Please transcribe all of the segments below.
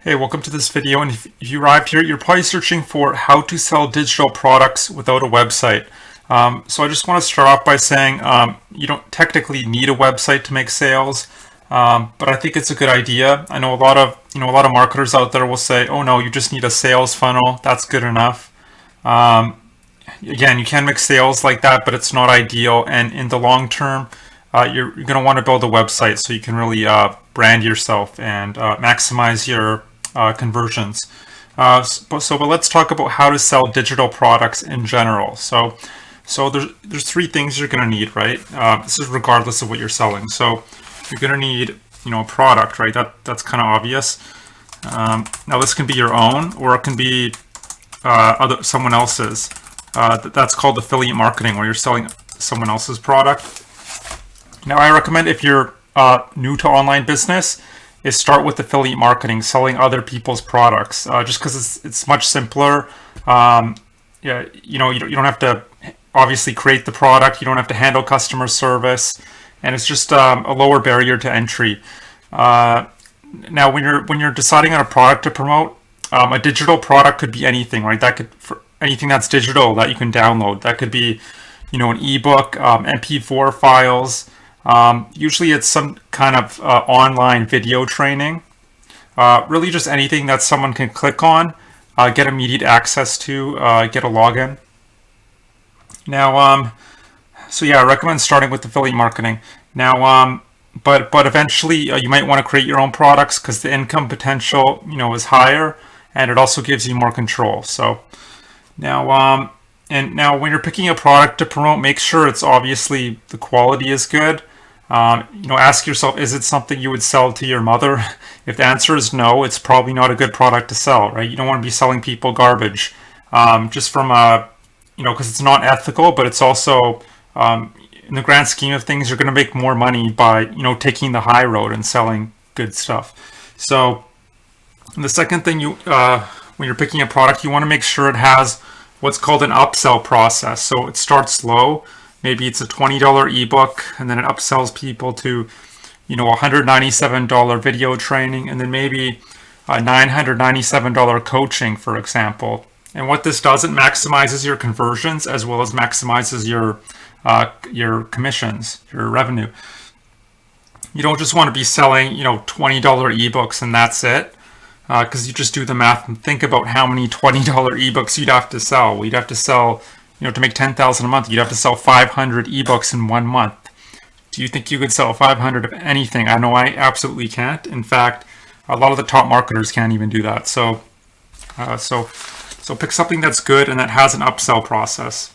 Hey, welcome to this video. And if you arrived here, you're probably searching for how to sell digital products without a website. So I just want to start off by saying you don't technically need a website to make sales, but I think it's a good idea. I know a lot of marketers out there will say, "Oh no, you just need a sales funnel. That's good enough." Again, you can make sales like that, but it's not ideal. And in the long term, you're going to want to build a website so you can really brand yourself and maximize your conversions. But let's talk about how to sell digital products in general. So there's three things you're going to need, right? This is regardless of what you're selling. So you're going to need a product, right? That's kind of obvious. Now this can be your own, or it can be someone else's. That's called affiliate marketing, where you're selling someone else's product. Now I recommend, if you're new to online business, is start with affiliate marketing, selling other people's products, just because it's much simpler. Yeah, you don't have to obviously create the product. You don't have to handle customer service, and it's just a lower barrier to entry. Now, when you're deciding on a product to promote, a digital product could be anything, right? For anything that's digital that you can download. That could be, an ebook, MP4 files. Usually it's some kind of online video training. Really just anything that someone can click on, get immediate access to, get a login. Now, I recommend starting with affiliate marketing. Now, but eventually you might want to create your own products, because the income potential, is higher, and it also gives you more control. So now, when you're picking a product to promote, make sure it's obviously the quality is good. Ask yourself, is it something you would sell to your mother? If the answer is no, it's probably not a good product to sell, right? You don't want to be selling people garbage, just from because it's not ethical, but it's also, in the grand scheme of things, you're going to make more money by, taking the high road and selling good stuff. So the second thing, when you're picking a product, you want to make sure it has what's called an upsell process. So it starts low. Maybe it's a $20 ebook, and then it upsells people to, $197 video training, and then maybe a $997 coaching, for example. And what this does, it maximizes your conversions as well as maximizes your commissions, your revenue. You don't just want to be selling, $20 ebooks and that's it, because you just do the math and think about how many $20 ebooks you'd have to sell. Well, you'd have to sell, to make $10,000 a month, you'd have to sell 500 ebooks in 1 month. Do you think you could sell 500 of anything? I know I absolutely can't. In fact, a lot of the top marketers can't even do that. So pick something that's good and that has an upsell process.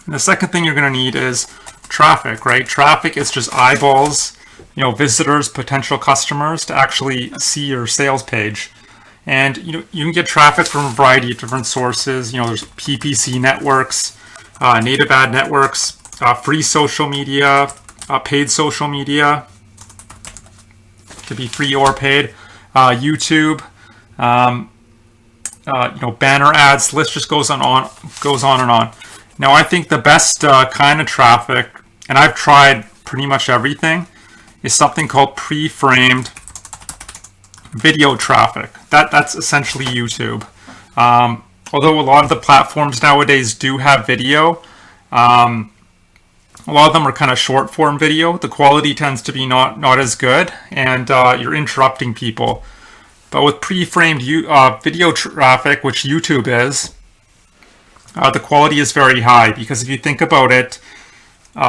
And the second thing you're going to need is traffic, right? Traffic is just eyeballs, visitors, potential customers to actually see your sales page. And you can get traffic from a variety of different sources. There's PPC networks, native ad networks, free social media, paid social media. Could be free or paid. YouTube, banner ads. List just goes on and on. Now, I think the best kind of traffic, and I've tried pretty much everything, is something called pre-framed video traffic. That's essentially YouTube. Although a lot of the platforms nowadays do have video, a lot of them are kind of short form video. The quality tends to be not as good, and you're interrupting people. But with pre-framed video traffic, which YouTube is, the quality is very high, because if you think about it,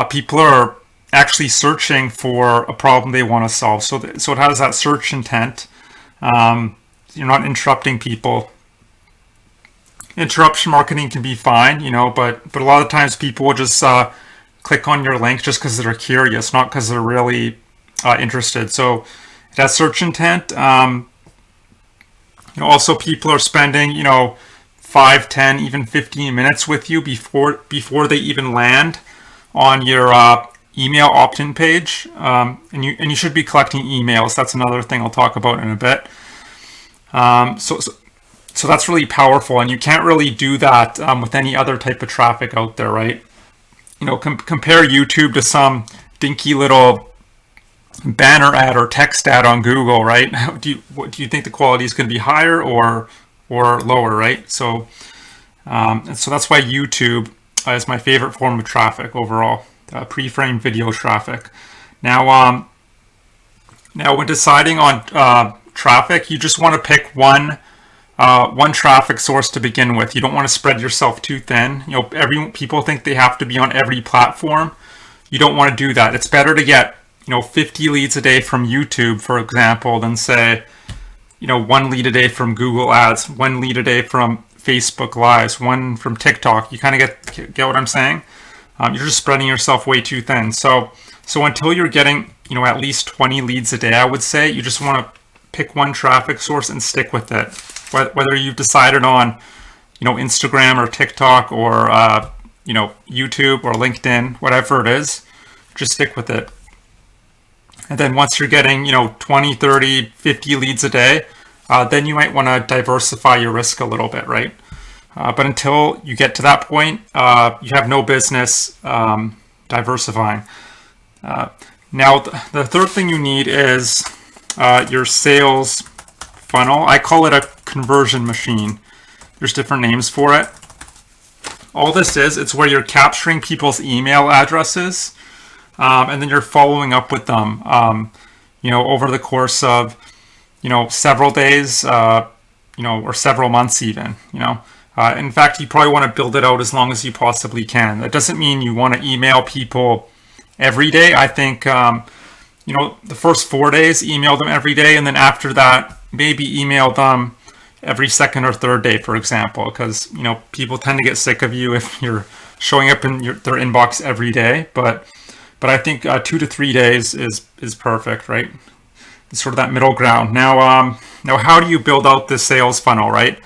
people are actually searching for a problem they want to solve. So it has that search intent. You're not interrupting people. Interruption marketing can be fine, but a lot of times people will just click on your link just because they're curious, not because they're really interested. So it has search intent. Also people are spending 5, 10, even 15 minutes with you before they even land on your email opt-in page, and you should be collecting emails. That's another thing I'll talk about in a bit. So that's really powerful, and you can't really do that with any other type of traffic out there, right? Compare YouTube to some dinky little banner ad or text ad on Google, right? Do you think the quality is going to be higher or lower, right? So and so that's why YouTube is my favorite form of traffic overall, pre-framed video traffic. Now, now when deciding on traffic, you just want to pick one traffic source to begin with. You don't want to spread yourself too thin. You know, people think they have to be on every platform. You don't want to do that. It's better to get 50 leads a day from YouTube, for example, than say 1 lead a day from Google Ads, 1 lead a day from Facebook Lives, 1 from TikTok. You kind of get what I'm saying? You're just spreading yourself way too thin. So until you're getting at least 20 leads a day, I would say you just want to pick one traffic source and stick with it. Whether you've decided on Instagram or TikTok or YouTube or LinkedIn, whatever it is, just stick with it. And then once you're getting 20, 30, 50 leads a day, then you might want to diversify your risk a little bit, right? But until you get to that point, you have no business diversifying. Now, the third thing you need is your sales funnel. I call it a conversion machine. There's different names for it. All this is, it's where you're capturing people's email addresses, and then you're following up with them, over the course of, several days, or several months even, In fact, you probably want to build it out as long as you possibly can. That doesn't mean you want to email people every day. I think, the first 4 days, email them every day, and then after that, maybe email them every second or third day, for example, because, people tend to get sick of you if you're showing up in their inbox every day. But I think 2 to 3 days is perfect, right? It's sort of that middle ground. Now, how do you build out this sales funnel, right?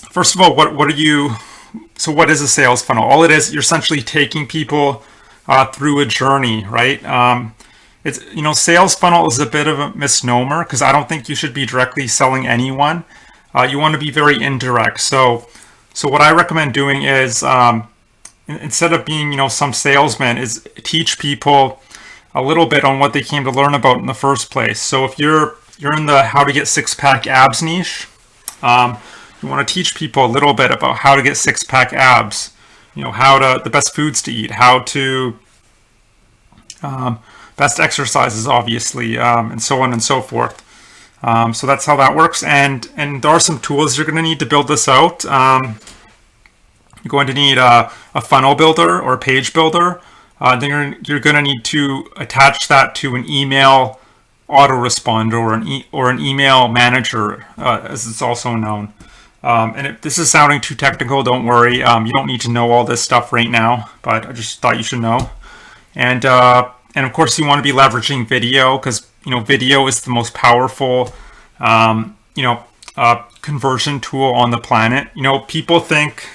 First of all, what is a sales funnel? All it is, you're essentially taking people through a journey, right? It's sales funnel is a bit of a misnomer because I don't think you should be directly selling anyone. You want to be very indirect. So what I recommend doing is instead of being some salesman, is teach people a little bit on what they came to learn about in the first place. So if you're in the how to get six-pack abs niche, you want to teach people a little bit about how to get six-pack abs. The best foods to eat, how to best exercises, obviously, and so on and so forth. So that's how that works. And there are some tools you're going to need to build this out. You're going to need a funnel builder or a page builder. Then you're going to need to attach that to an email autoresponder or an email manager, as it's also known. And if this is sounding too technical, don't worry. You don't need to know all this stuff right now, but I just thought you should know. And of course, you want to be leveraging video because video is the most powerful conversion tool on the planet. People think,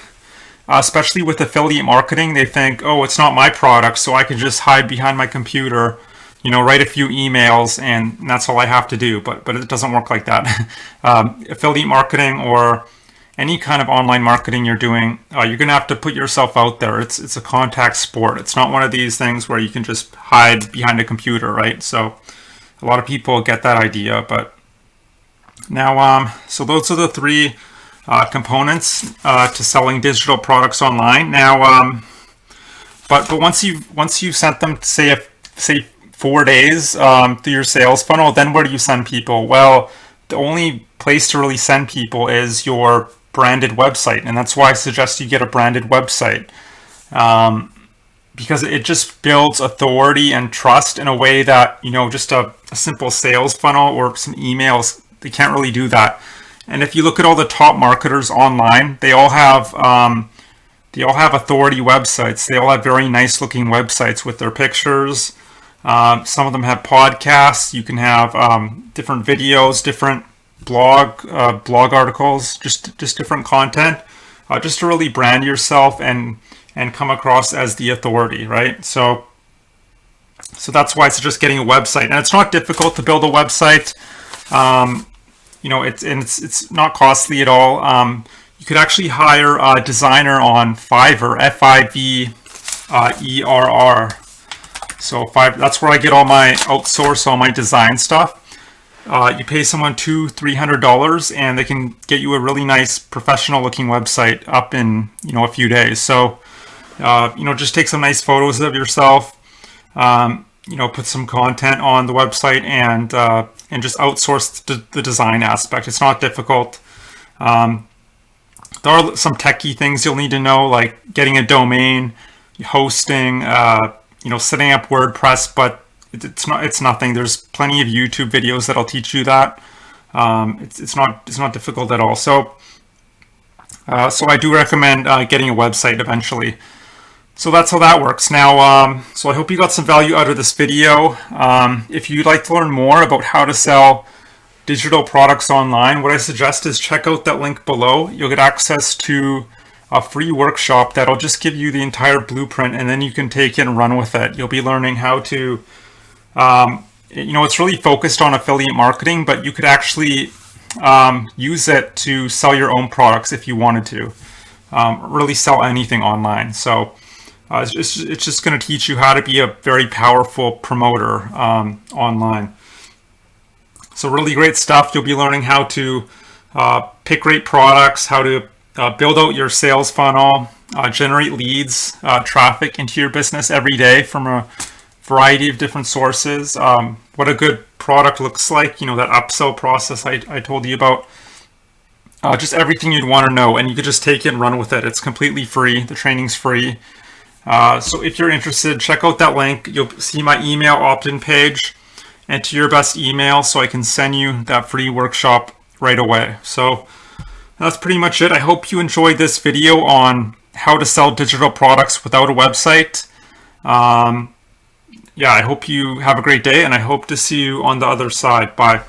especially with affiliate marketing, they think, oh, it's not my product, so I can just hide behind my computer, write a few emails, and that's all I have to do. But it doesn't work like that. Affiliate marketing or any kind of online marketing you're doing, you're going to have to put yourself out there. It's a contact sport. It's not one of these things where you can just hide behind a computer, right? So a lot of people get that idea. But now, so those are the 3 components to selling digital products online. Now, but once you've sent them, say 4 days through your sales funnel, then where do you send people? Well, the only place to really send people is your branded website, and that's why I suggest you get a branded website, because it just builds authority and trust in a way that just a simple sales funnel or some emails, they can't really do that. And if you look at all the top marketers online, they all have authority websites. They all have very nice looking websites with their pictures. Some of them have podcasts. You can have different videos, different blog articles, just different content, just to really brand yourself and come across as the authority, right? So that's why it's just getting a website, and it's not difficult to build a website. It's not costly at all. You could actually hire a designer on Fiverr, Fiverr. So that's where I get all my outsource, all my design stuff. You pay someone $200-300 and they can get you a really nice professional looking website up in a few days. So just take some nice photos of yourself, put some content on the website, and just outsource the design aspect. It's not difficult. There are some techie things you'll need to know, like getting a domain, hosting, setting up WordPress, but it's nothing. There's plenty of YouTube videos that'll teach you that. It's not difficult at all. So I do recommend getting a website eventually. So that's how that works. Now, so I hope you got some value out of this video. If you'd like to learn more about how to sell digital products online, what I suggest is check out that link below. You'll get access to a free workshop that'll just give you the entire blueprint, and then you can take it and run with it. You'll be learning how to, it's really focused on affiliate marketing, but you could actually use it to sell your own products if you wanted to, really sell anything online. So it's just going to teach you how to be a very powerful promoter online. So really great stuff. You'll be learning how to pick great products, how to build out your sales funnel, generate leads, traffic into your business every day from a variety of different sources. What a good product looks like, that upsell process I told you about. Just everything you'd want to know, and you could just take it and run with it. It's completely free. The training's free. So if you're interested, check out that link. You'll see my email opt-in page. Enter your best email so I can send you that free workshop right away. So that's pretty much it. I hope you enjoyed this video on how to sell digital products without a website. I hope you have a great day, and I hope to see you on the other side. Bye.